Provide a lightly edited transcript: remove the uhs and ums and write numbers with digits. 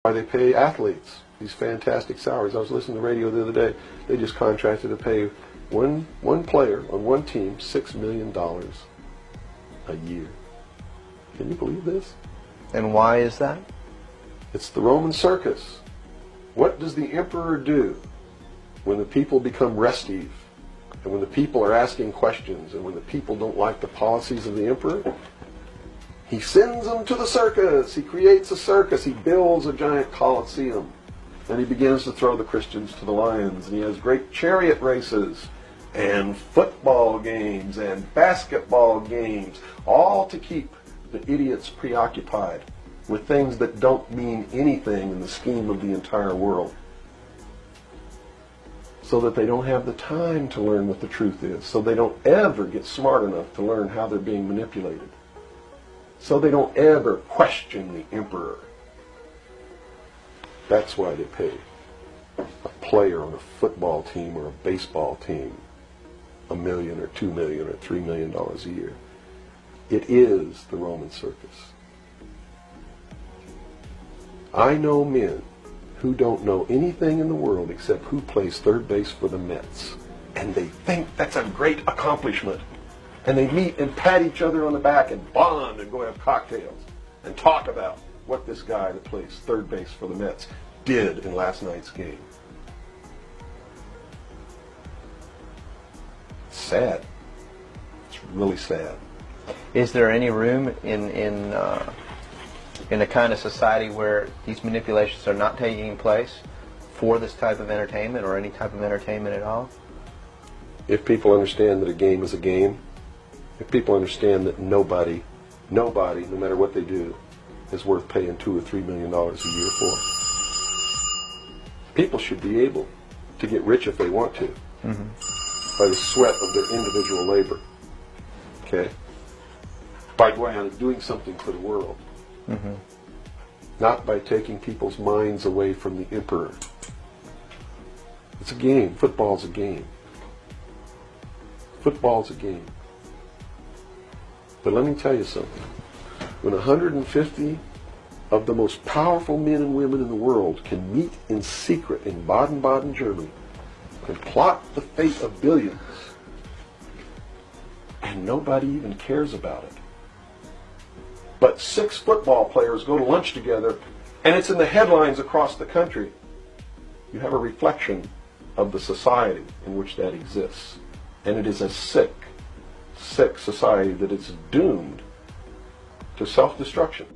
Why they pay athletes these fantastic salaries. I was listening to the radio the other day. They just contracted to pay one player on one team $6 million a year. Can you believe this? And why is that? It's the Roman circus. What does the emperor do when the people become restive, and when the people are asking questions, and when the people don't like the policies of the emperor? He sends them to the circus. He creates a circus. He builds a giant coliseum. And he begins to throw the Christians to the lions. And he has great chariot races and football games and basketball games, all to keep the idiots preoccupied with things that don't mean anything in the scheme of the entire world, so that they don't have the time to learn what the truth is, so they don't ever get smart enough to learn how they're being manipulated, so they don't ever question the emperor. That's why they pay a player on a football team or a baseball team $1 million or $2 million or $3 million a year. It is the Roman circus. I know men who don't know anything in the world except who plays third base for the Mets, and they think that's a great accomplishment. And they meet and pat each other on the back and bond and go have cocktails and talk about what this guy that plays third base for the Mets did in last night's game. It's sad. It's really sad. Is there any room in a kind of society where these manipulations are not taking place for this type of entertainment, or any type of entertainment at all? If people understand that a game is a game, if people understand that nobody, no matter what they do, is worth paying $2 or $3 million a year for, people should be able to get rich if they want to, by the sweat of their individual labor. Okay? By going out and doing something for the world. Not by taking people's minds away from the emperor. It's a game. Football's a game. Football's a game. But let me tell you something. When 150 of the most powerful men and women in the world can meet in secret in Baden-Baden, Germany, and plot the fate of billions, and nobody even cares about it, but 6 football players go to lunch together, and it's in the headlines across the country, you have a reflection of the society in which that exists. And it is a sick society that is doomed to self-destruction.